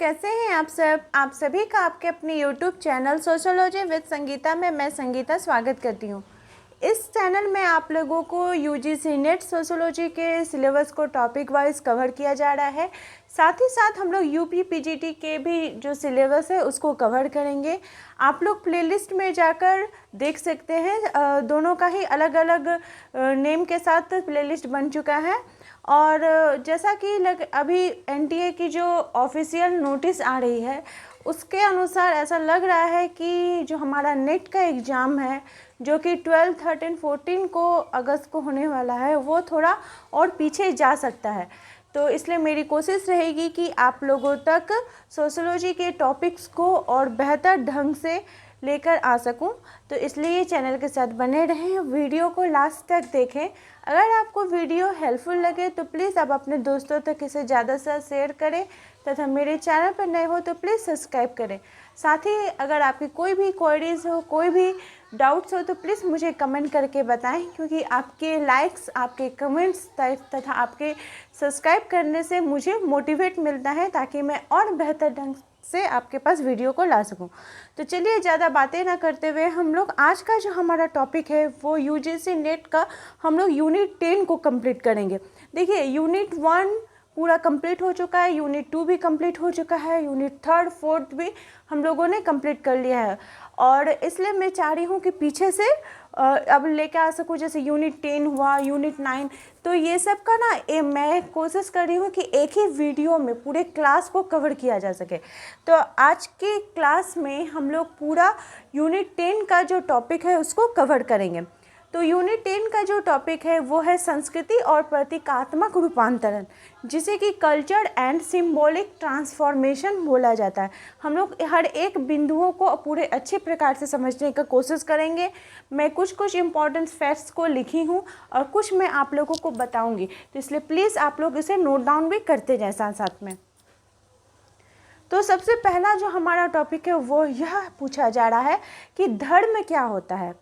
कैसे हैं आप सब। आप सभी का आपके अपने YouTube channel sociology with Sangeeta में मैं संगीता स्वागत करती हूं। इस चैनल में आप लोगों को यूजीसी नेट सोशियोलॉजी के सिलेबस को टॉपिक वाइज कवर किया जा रहा है। साथ ही साथ हम लोग यूपी पीजीटी के भी जो सिलेबस है उसको कवर करेंगे। आप लोग प्लेलिस्ट में जाकर देख सकते हैं, दोनों का ही अलग अलग नेम के साथ प्लेलिस्ट बन चुका है। और जैसा कि अभी एनटीए की जो ऑफिशियल नोटिस आ रही है उसके अनुसार ऐसा लग रहा है कि जो हमारा नेट का एग्ज़ाम है जो कि 12, 13, 14 को अगस्त को होने वाला है वो थोड़ा और पीछे जा सकता है। तो इसलिए मेरी कोशिश रहेगी कि आप लोगों तक सोशियोलॉजी के टॉपिक्स को और बेहतर ढंग से लेकर आ सकूं। तो इसलिए चैनल के साथ बने रहें, वीडियो को लास्ट तक देखें। अगर आपको वीडियो हेल्पफुल लगे तो प्लीज़ आप अपने दोस्तों तक इसे ज़्यादा से शेयर करें तथा मेरे चैनल पर नए हो तो प्लीज़ सब्सक्राइब करें। साथ ही अगर आपकी कोई भी क्वेरीज हो, कोई भी डाउट्स हो तो प्लीज़ मुझे कमेंट करके बताएं, क्योंकि आपके लाइक्स, आपके कमेंट्स तथा आपके सब्सक्राइब करने से मुझे मोटिवेट मिलता है ताकि मैं और बेहतर ढंग से आपके पास वीडियो को ला सकूं। तो चलिए ज़्यादा बातें ना करते हुए हम लोग आज का जो हमारा टॉपिक है वो यूजीसी नेट का हम लोग यूनिट 10 को कंप्लीट करेंगे। देखिए, यूनिट 1 पूरा कंप्लीट हो चुका है, यूनिट 2 भी कंप्लीट हो चुका है, यूनिट 3, 4 भी हम लोगों ने कंप्लीट कर लिया है। और इसलिए मैं चाह रही हूँ कि पीछे से अब लेके आ सकूँ, जैसे यूनिट 10 हुआ, यूनिट 9। तो ये सब का ना मैं कोशिश कर रही हूँ कि एक ही वीडियो में पूरे क्लास को कवर किया जा सके। तो आज के क्लास में हम लोग पूरा यूनिट 10 का जो टॉपिक है उसको कवर करेंगे। तो यूनिट 10 का जो टॉपिक है वो है संस्कृति और प्रतीकात्मक रूपांतरण, जिसे कि कल्चर एंड सिंबॉलिक ट्रांसफॉर्मेशन बोला जाता है। हम लोग हर एक बिंदुओं को पूरे अच्छे प्रकार से समझने का कोशिश करेंगे। मैं कुछ इम्पॉर्टेंट फैक्ट्स को लिखी हूँ और कुछ मैं आप लोगों को बताऊँगी, तो इसलिए प्लीज़ आप लोग इसे नोट डाउन भी करते जाएं साथ साथ में। तो सबसे पहला जो हमारा टॉपिक है वो यह पूछा जा रहा है कि धर्म क्या होता है।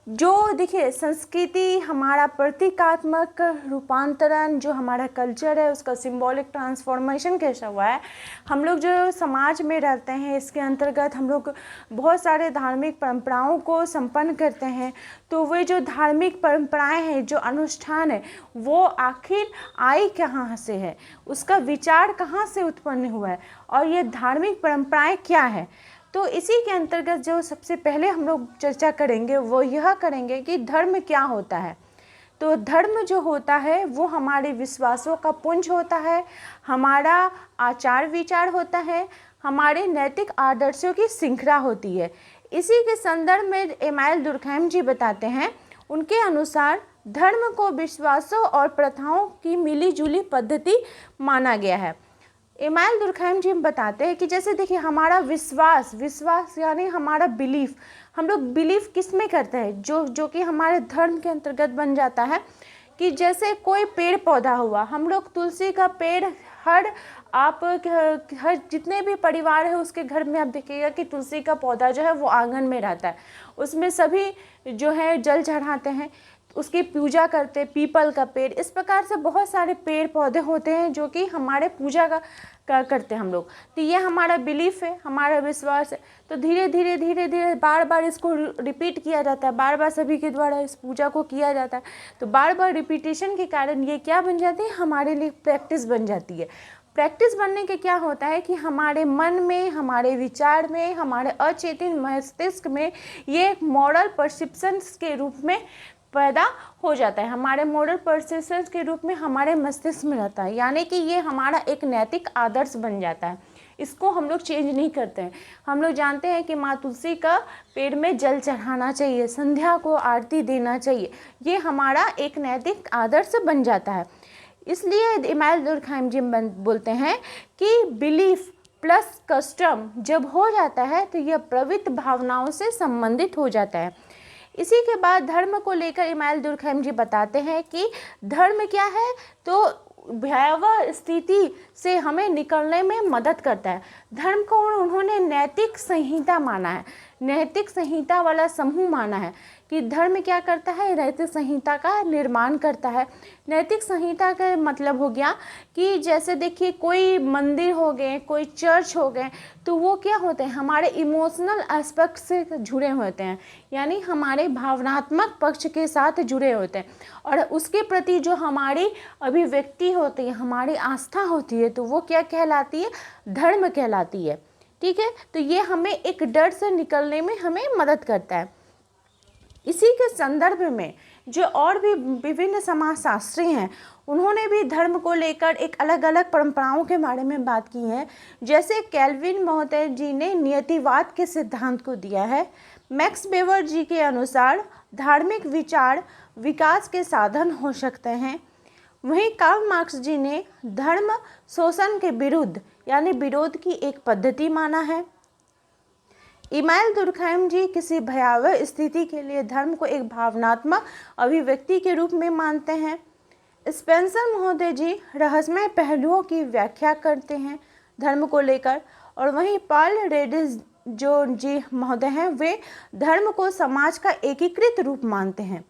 जो देखिए, संस्कृति हमारा प्रतीकात्मक रूपांतरण, जो हमारा कल्चर है उसका सिंबॉलिक ट्रांसफॉर्मेशन कैसा हुआ है। हम लोग जो समाज में रहते हैं इसके अंतर्गत हम लोग बहुत सारे धार्मिक परंपराओं को संपन्न करते हैं। तो वे जो धार्मिक परंपराएं हैं, जो अनुष्ठान है, वो आखिर आई कहाँ से है, उसका विचार कहाँ से उत्पन्न हुआ है और ये धार्मिक परंपराएं क्या है। तो इसी के अंतर्गत जो सबसे पहले हम लोग चर्चा करेंगे वो यह करेंगे कि धर्म क्या होता है। तो धर्म जो होता है वो हमारे विश्वासों का पुंज होता है, हमारा आचार विचार होता है, हमारे नैतिक आदर्शों की श्रृंखला होती है। इसी के संदर्भ में इमानुएल दुर्कheim जी बताते हैं, उनके अनुसार धर्म को विश्वासों और प्रथाओं की मिलीजुली पद्धति माना गया है। इमानुएल दुर्कheim जी बताते हैं कि जैसे देखिए, हमारा विश्वास यानी हमारा बिलीफ, हम लोग बिलीफ किस में करते हैं, जो कि हमारे धर्म के अंतर्गत बन जाता है। कि जैसे कोई पेड़ पौधा हुआ, हम लोग तुलसी का पेड़ हर जितने भी परिवार है उसके घर में आप देखिएगा कि तुलसी का पौधा जो है वो आंगन में रहता है, उसमें सभी जो है जल चढ़ाते हैं, उसकी पूजा करते। पीपल का पेड़, इस प्रकार से बहुत सारे पेड़ पौधे होते हैं जो कि हमारे पूजा का करते हैं हम लोग। तो ये हमारा बिलीफ है, हमारा विश्वास है। तो धीरे धीरे बार बार इसको रिपीट किया जाता है, बार बार सभी के द्वारा इस पूजा को किया जाता है। तो बार बार रिपीटेशन के कारण ये क्या बन जाती है, हमारे लिए प्रैक्टिस बन जाती है। प्रैक्टिस बनने के क्या होता है कि हमारे मन में, हमारे विचार में, हमारे अचेतन मस्तिष्क में ये एक मॉरल परसेप्शंस के रूप में पैदा हो जाता है, हमारे मॉरल परसेप्शंस के रूप में हमारे मस्तिष्क में रहता है। यानी कि ये हमारा एक नैतिक आदर्श बन जाता है, इसको हम लोग चेंज नहीं करते हैं। हम लोग जानते हैं कि माँ तुलसी का पेड़ में जल चढ़ाना चाहिए, संध्या को आरती देना चाहिए, ये हमारा एक नैतिक आदर्श बन जाता है। इसलिए इमानुएल दुर्कheim जी बोलते हैं कि बिलीफ प्लस कस्टम जब हो जाता है तो यह पवित्र भावनाओं से संबंधित हो जाता है। इसी के बाद धर्म को लेकर इमानुएल दुर्कheim जी बताते हैं कि धर्म क्या है, तो भयावह स्थिति से हमें निकलने में मदद करता है। धर्म को उन्होंने नैतिक संहिता माना है। नैतिक संहिता वाला समूह माना है कि धर्म क्या करता है, नैतिक संहिता का निर्माण करता है। नैतिक संहिता का मतलब हो गया कि जैसे देखिए कोई मंदिर हो गए, कोई चर्च हो गए, तो वो क्या होते हैं, हमारे इमोशनल एस्पेक्ट से जुड़े होते हैं, यानी हमारे भावनात्मक पक्ष के साथ जुड़े होते हैं, और उसके प्रति जो हमारी अभिव्यक्ति होती है, हमारी आस्था होती है, तो वो क्या कहलाती है, धर्म कहलाती है। ठीक है, तो ये हमें एक डर से निकलने में हमें मदद करता है। इसी के संदर्भ में जो और भी विभिन्न समाजशास्त्री हैं, उन्होंने भी धर्म को लेकर एक अलग अलग परंपराओं के बारे में बात की है। जैसे कैल्विन महोदय जी ने नियतिवाद के सिद्धांत को दिया है। मैक्स वेबर जी के अनुसार धार्मिक विचार विकास के साधन हो सकते हैं। वहीं कार्ल मार्क्स जी ने धर्म शोषण के विरुद्ध यानी विरोध की एक पद्धति माना है। इमानुएल दुर्खैम जी किसी भयावह स्थिति के लिए धर्म को एक भावनात्मक अभिव्यक्ति के रूप में मानते हैं। स्पेंसर महोदय जी रहस्यमय पहलुओं की व्याख्या करते हैं धर्म को लेकर, और वहीं पॉल रेडिस जो जी महोदय हैं, वे धर्म को समाज का एकीकृत रूप मानते हैं।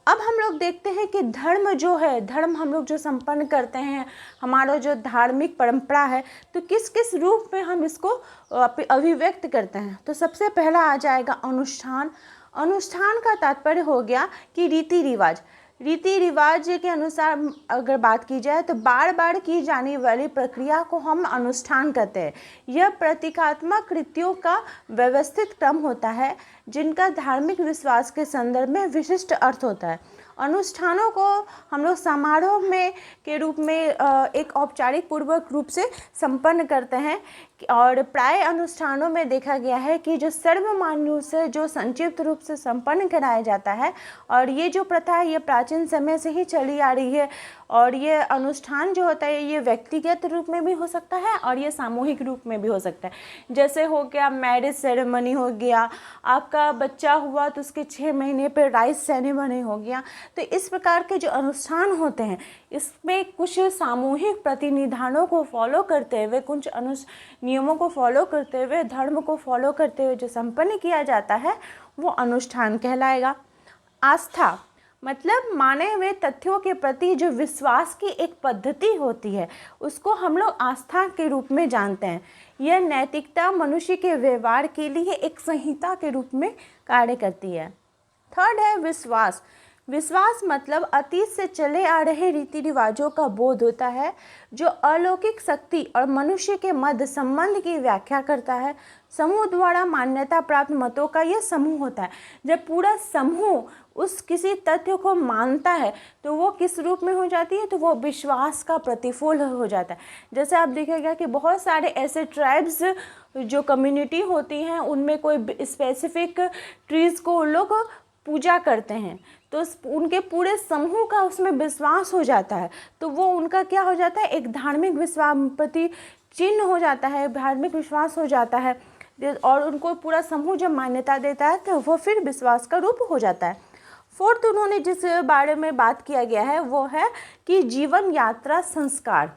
अब हम लोग देखते हैं कि धर्म जो है, धर्म हम लोग जो संपन्न करते हैं, हमारा जो धार्मिक परंपरा है, तो किस किस रूप में हम इसको अभिव्यक्त करते हैं। तो सबसे पहला आ जाएगा अनुष्ठान। अनुष्ठान का तात्पर्य हो गया कि रीति रिवाज। रीति रिवाज के अनुसार अगर बात की जाए तो बार बार की जाने वाली प्रक्रिया को हम अनुष्ठान कहते हैं। यह प्रतीकात्मक कृतियों का व्यवस्थित क्रम होता है जिनका धार्मिक विश्वास के संदर्भ में विशिष्ट अर्थ होता है। अनुष्ठानों को हम लोग समारोह में के रूप में एक औपचारिक पूर्वक रूप से संपन्न करते हैं, और प्राय अनुष्ठानों में देखा गया है कि जो सर्वमान्य रूप से जो संक्षिप्त रूप से संपन्न कराया जाता है, और ये जो प्रथा है ये प्राचीन समय से ही चली आ रही है। और ये अनुष्ठान जो होता है ये व्यक्तिगत रूप में भी हो सकता है और ये सामूहिक रूप में भी हो सकता है। जैसे हो गया मैरिज सेरेमनी हो गया, आपका बच्चा हुआ तो उसके 6 महीने पर राइस सेरेमनी हो गया। तो इस प्रकार के जो अनुष्ठान होते हैं इसमें कुछ सामूहिक प्रतिनिधानों को फॉलो करते हुए, कुछ नियमों को फॉलो करते हुए, धर्म को फॉलो करते हुए जो संपन्न किया जाता है वो अनुष्ठान कहलाएगा। आस्था मतलब माने हुए तथ्यों के प्रति जो विश्वास की एक पद्धति होती है उसको हम लोग आस्था के रूप में जानते हैं। यह नैतिकता मनुष्य के व्यवहार के लिए एक संहिता के रूप में कार्य करती है। थर्ड है विश्वास। विश्वास मतलब अतीत से चले आ रहे रीति रिवाजों का बोध होता है जो अलौकिक शक्ति और मनुष्य के मध्य संबंध की व्याख्या करता है। समूह द्वारा मान्यता प्राप्त मतों का यह समूह होता है। जब पूरा समूह उस किसी तथ्य को मानता है तो वो किस रूप में हो जाती है, तो वो विश्वास का प्रतिफल हो जाता है। जैसे आप देखेगा कि बहुत सारे ऐसे ट्राइब्स जो कम्युनिटी होती हैं उनमें कोई स्पेसिफिक ट्रीज़ को लोग पूजा करते हैं, तो उनके पूरे समूह का उसमें विश्वास हो जाता है, तो वो उनका क्या हो जाता है, एक धार्मिक विश्वास प्रति चिन्ह हो जाता है, धार्मिक विश्वास हो जाता है, और उनको पूरा समूह जब मान्यता देता है तो वो फिर विश्वास का रूप हो जाता है। फोर्थ उन्होंने जिस बारे में बात किया गया है वो है कि जीवन यात्रा संस्कार।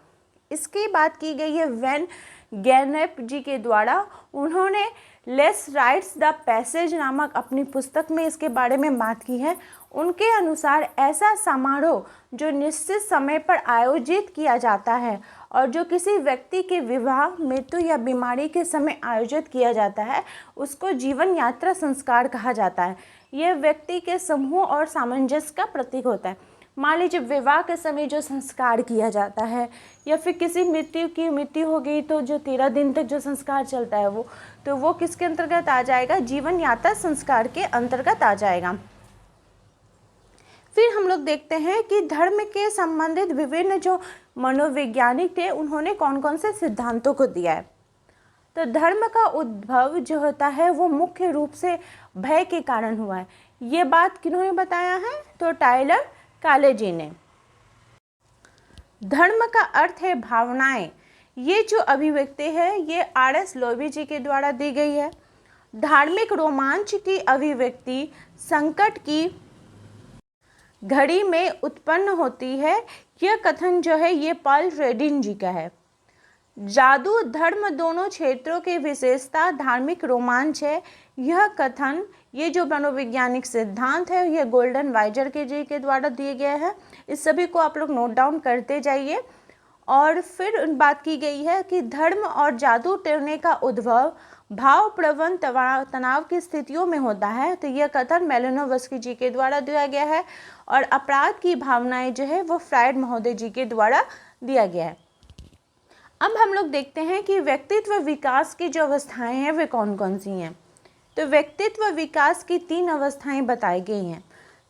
इसकी बात की गई है वेन गैनेप जी के द्वारा। उन्होंने लेट्स राइट्स द पैसेज नामक अपनी पुस्तक में इसके बारे में बात की है। उनके अनुसार ऐसा समारोह जो निश्चित समय पर आयोजित किया जाता है और जो किसी व्यक्ति के विवाह, मृत्यु या बीमारी के समय आयोजित किया जाता है उसको जीवन यात्रा संस्कार कहा जाता है। यह व्यक्ति के समूह और सामंजस्य का प्रतीक होता है। मान लीजिए विवाह के समय जो संस्कार किया जाता है, या फिर किसी मृत्यु हो गई तो जो 13 दिन तक जो संस्कार चलता है वो किसके अंतर्गत आ जाएगा, जीवन यात्रा संस्कार के अंतर्गत आ जाएगा। फिर हम लोग देखते हैं कि धर्म के संबंधित विभिन्न जो मनोवैज्ञानिक थे उन्होंने कौन कौन से सिद्धांतों को दिया है। तो धर्म का उद्भव जो होता है वो मुख्य रूप से भय के कारण हुआ है। ये बात किन्होंने बताया है, तो टाइलर कालेजी ने। धर्म का अर्थ है भावनाएं। ये जो अभिव्यक्ति है ये R.S. लोबी जी के द्वारा दी गई है। धार्मिक रोमांच की अभिव्यक्ति संकट की घड़ी में उत्पन्न होती है। यह कथन जो है ये पॉल रेडिन जी का है। जादू धर्म दोनों क्षेत्रों की विशेषता धार्मिक रोमांच है। यह कथन, ये जो मनोवैज्ञानिक सिद्धांत है, यह गोल्डन वाइजर के जी के द्वारा दिए गए हैं। इस सभी को आप लोग नोट डाउन करते जाइए। और फिर बात की गई है कि धर्म और जादू टोने का उद्भव भाव प्रवण तनाव की स्थितियों में होता है। तो यह कथन मेलिनोवस्की जी के द्वारा दिया गया है। और अपराध की भावनाएं जो है वो फ्रायड महोदय जी के द्वारा दिया गया है। अब हम लोग देखते हैं कि व्यक्तित्व विकास की जो अवस्थाएं हैं वे कौन कौन सी हैं। तो व्यक्तित्व विकास की 3 अवस्थाएं बताई गई हैं।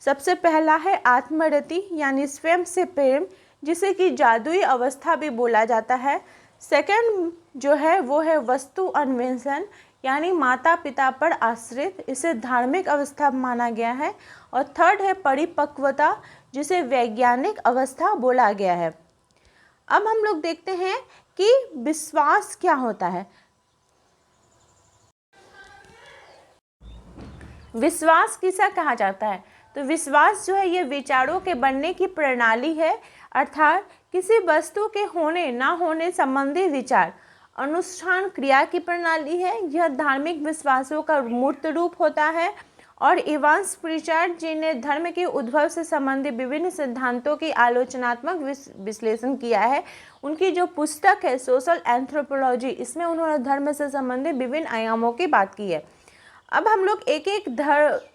सबसे पहला है आत्मरति यानी स्वयं से प्रेम, जिसे कि जादुई अवस्था भी बोला जाता है। सेकंड जो है वो है वस्तु अन्वेषण यानी माता पिता पर आश्रित, इसे धार्मिक अवस्था माना गया है। और थर्ड है परिपक्वता, जिसे वैज्ञानिक अवस्था बोला गया है। अब हम लोग देखते हैं कि विश्वास क्या होता है। विश्वास किसे कहा जाता है? तो विश्वास जो है ये विचारों के बनने की प्रणाली है, अर्थात किसी वस्तु के होने ना होने संबंधी विचार अनुष्ठान क्रिया की प्रणाली है। यह धार्मिक विश्वासों का मूर्त रूप होता है। और इवांस प्रिचार्ड जी ने धर्म के उद्भव से संबंधित विभिन्न सिद्धांतों की आलोचनात्मक विश्लेषण किया है। उनकी जो पुस्तक है सोशल एंथ्रोपोलॉजी, इसमें उन्होंने धर्म से संबंधित विभिन्न आयामों की बात की है। अब हम लोग एक एक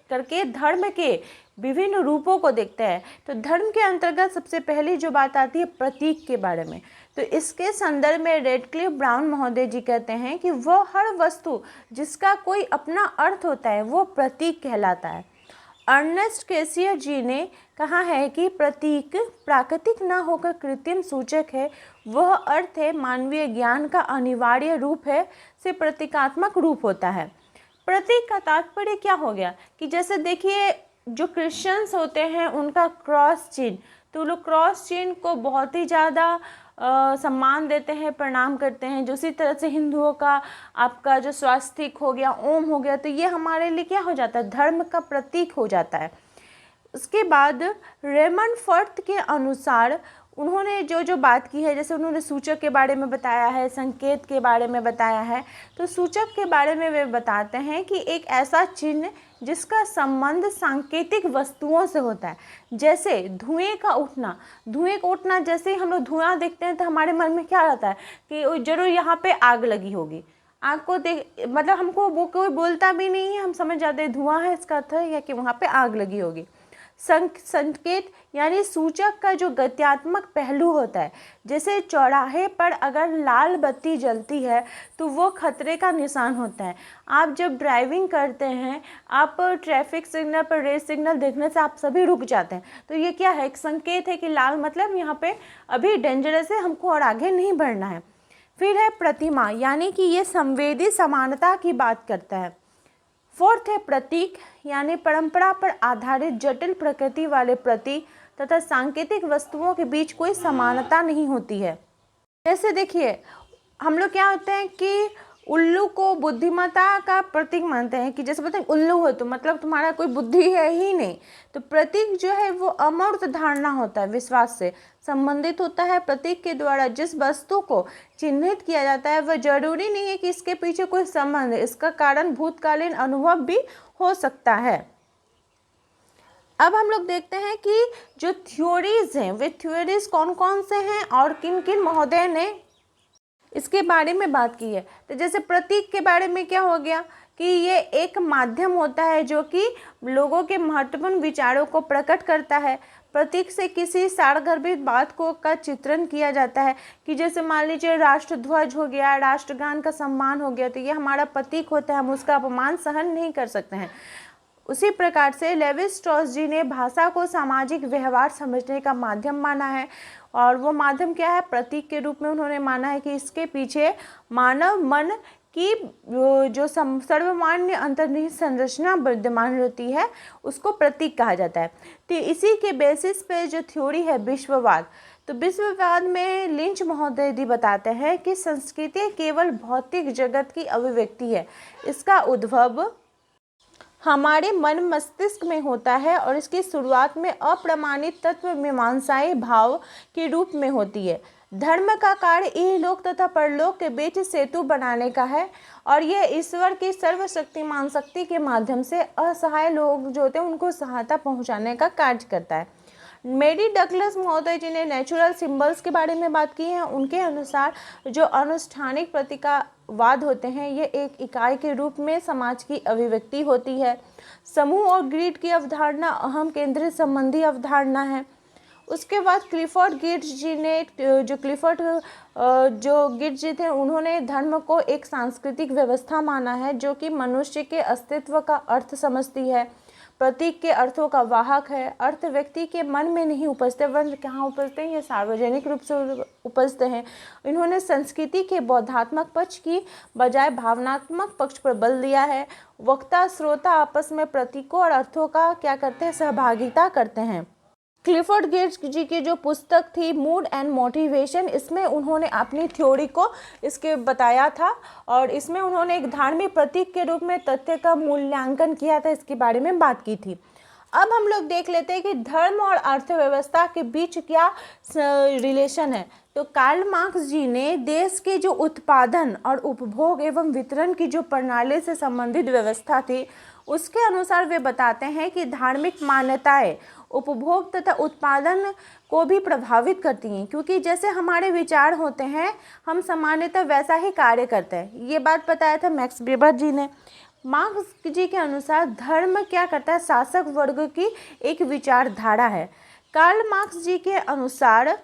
करके धर्म के विभिन्न रूपों को देखते हैं। तो धर्म के अंतर्गत सबसे पहली जो बात आती है प्रतीक के बारे में। तो इसके संदर्भ में रेडक्लिफ ब्राउन महोदय जी कहते हैं कि वह हर वस्तु जिसका कोई अपना अर्थ होता है वो प्रतीक कहलाता है। अर्नेस्ट कैसियर जी ने कहा है कि प्रतीक प्राकृतिक न होकर कृत्रिम सूचक है। वह अर्थ है मानवीय ज्ञान का अनिवार्य रूप है से प्रतीकात्मक रूप होता है। प्रतीक का तात्पर्य क्या हो गया कि जैसे देखिए जो क्रिश्चियंस होते हैं उनका क्रॉस चिन्ह, तो लोग क्रॉस चिन्ह को बहुत ही ज़्यादा सम्मान देते हैं, प्रणाम करते हैं। जो इसी तरह से हिंदुओं का आपका जो स्वास्तिक हो गया, ओम हो गया, तो ये हमारे लिए क्या हो जाता है? धर्म का प्रतीक हो जाता है। उसके बाद रेमंड फर्थ के अनुसार उन्होंने जो बात की है, जैसे उन्होंने सूचक के बारे में बताया है, संकेत के बारे में बताया है। तो सूचक के बारे में वे बताते हैं कि एक ऐसा चिन्ह जिसका संबंध सांकेतिक वस्तुओं से होता है। जैसे धुएं का उठना, जैसे ही हम लोग धुआं देखते हैं तो हमारे मन में क्या रहता है कि जरूर यहाँ पे आग लगी होगी। आग को देख मतलब हमको वो कोई बोलता भी नहीं है, हम समझ जाते हैं धुआं है, इसका अर्थ है या कि वहाँ पे आग लगी होगी। संकेत यानी सूचक का जो गत्यात्मक पहलू होता है, जैसे चौराहे पर अगर लाल बत्ती जलती है तो वो खतरे का निशान होता है। आप जब ड्राइविंग करते हैं, आप ट्रैफिक सिग्नल पर रेड सिग्नल देखने से आप सभी रुक जाते हैं, तो ये क्या है? एक संकेत है कि लाल मतलब यहाँ पे अभी डेंजरस है, हमको और आगे नहीं बढ़ना है। फिर है प्रतिमा, यानी कि ये संवेदी समानता की बात करता है। फोर्थ है प्रतीक, यानी परंपरा पर आधारित जटिल प्रकृति वाले प्रतीक तथा सांकेतिक वस्तुओं के बीच कोई समानता नहीं होती है। जैसे देखिए हम लोग क्या होते हैं कि उल्लू को बुद्धिमत्ता का प्रतीक मानते हैं कि जैसे बताएं उल्लू हो तो मतलब तुम्हारा कोई बुद्धि है ही नहीं। तो प्रतीक जो है वो अमूर्त धारणा होता है, विश्वास से संबंधित होता है। प्रतीक के द्वारा जिस वस्तु को चिन्हित किया जाता है वह जरूरी नहीं है कि इसके पीछे कोई संबंध है, इसका कारण भूतकालीन अनुभव भी हो सकता है। अब हम लोग देखते हैं कि जो थ्योरीज हैं वे थ्योरीज कौन कौन से हैं और किन किन महोदय ने इसके बारे में बात की है। तो जैसे प्रतीक के बारे में क्या हो गया कि ये एक माध्यम होता है जो कि लोगों के महत्वपूर्ण विचारों को प्रकट करता है। प्रतीक से किसी सारगर्भित बात को का चित्रण किया जाता है कि जैसे मान लीजिए राष्ट्रध्वज हो गया, राष्ट्रगान का सम्मान हो गया, तो ये हमारा प्रतीक होता है, हम उसका अपमान सहन नहीं कर सकते हैं। उसी प्रकार से लेवी स्ट्रॉस जी ने भाषा को सामाजिक व्यवहार समझने का माध्यम माना है, और वो माध्यम क्या है? प्रतीक के रूप में उन्होंने माना है कि इसके पीछे मानव मन की जो सर्वमान्य अंतर्निहित संरचना विद्यमान रहती है उसको प्रतीक कहा जाता है। तो इसी के बेसिस पे जो थ्योरी है विश्ववाद, तो विश्ववाद में लिंच महोदय जी बताते हैं कि संस्कृति केवल भौतिक जगत की अभिव्यक्ति है, इसका उद्भव हमारे मन मस्तिष्क में होता है और इसकी शुरुआत में अप्रमाणित तत्व मीमांसाई भाव के रूप में होती है। धर्म का कार्य इहलोक तथा परलोक के बीच सेतु बनाने का है और यह ईश्वर की सर्वशक्तिमान शक्ति के माध्यम से असहाय लोग जो होते हैं उनको सहायता पहुंचाने का कार्य करता है। मेरी डगलस महोदय जी ने नेचुरल सिंबल्स के बारे में बात की है। उनके अनुसार जो अनुष्ठानिक प्रतीकवाद होते हैं ये एक इकाई के रूप में समाज की अभिव्यक्ति होती है। समूह और ग्रिड की अवधारणा अहम केंद्रित संबंधी अवधारणा है। उसके बाद क्लिफर्ड गिट्स जी ने जो गिट्स जी थे उन्होंने धर्म को एक सांस्कृतिक व्यवस्था माना है जो कि मनुष्य के अस्तित्व का अर्थ समझती है, प्रतीक के अर्थों का वाहक है। अर्थ व्यक्ति के मन में नहीं उपजते वरन कहाँ उपजते हैं, ये सार्वजनिक रूप से उपजते हैं। इन्होंने संस्कृति के बौद्धात्मक पक्ष की बजाय भावनात्मक पक्ष पर बल दिया है। वक्ता श्रोता आपस में प्रतीकों और अर्थों का क्या करते हैं, सहभागिता करते हैं। क्लिफर्ड गिट्स जी की जो पुस्तक थी मूड एंड मोटिवेशन, इसमें उन्होंने अपनी थ्योरी को इसके बताया था और इसमें उन्होंने एक धार्मिक प्रतीक के रूप में तथ्य का मूल्यांकन किया था, इसके बारे में बात की थी। अब हम लोग देख लेते हैं कि धर्म और अर्थव्यवस्था के बीच क्या रिलेशन है। तो कार्ल मार्क्स जी ने देश के जो उत्पादन और उपभोग एवं वितरण की जो प्रणाली से संबंधित व्यवस्था थी उसके अनुसार वे बताते हैं कि धार्मिक मान्यताएं उपभोग तथा उत्पादन को भी प्रभावित करती हैं, क्योंकि जैसे हमारे विचार होते हैं हम सामान्यतः वैसा ही कार्य करते हैं। ये बात बताया था मैक्स वेबर जी ने। मार्क्स जी के अनुसार धर्म क्या करता है, शासक वर्ग की एक विचारधारा है। कार्ल मार्क्स जी के अनुसार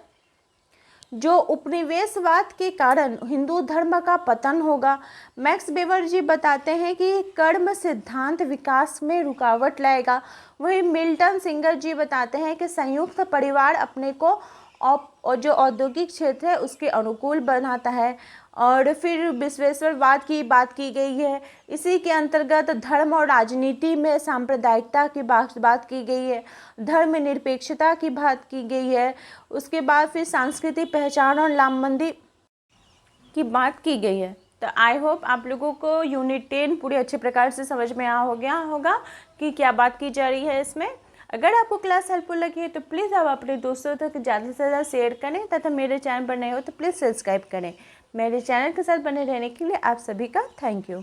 जो उपनिवेशवाद के कारण हिंदू धर्म का पतन होगा। मैक्स वेबर जी बताते हैं कि कर्म सिद्धांत विकास में रुकावट लाएगा। वहीं मिल्टन सिंगर जी बताते हैं कि संयुक्त परिवार अपने को और जो औद्योगिक क्षेत्र है उसके अनुकूल बनाता है। और फिर विश्वेश्वरवाद की बात की गई है। इसी के अंतर्गत धर्म और राजनीति में सांप्रदायिकता की बात की गई है, धर्मनिरपेक्षता की बात की गई है। उसके बाद फिर सांस्कृतिक पहचान और लामबंदी की बात की गई है। तो आई होप आप लोगों को यूनिट 10 पूरे अच्छे प्रकार से समझ में आ हो गया होगा कि क्या बात की जा रही है इसमें। अगर आपको क्लास हेल्पफुल लगी है तो प्लीज़ आप अपने दोस्तों तक ज़्यादा से ज़्यादा शेयर करें तथा मेरे चैनल पर नए हो तो प्लीज़ सब्सक्राइब करें। मेरे चैनल के साथ बने रहने के लिए आप सभी का थैंक यू।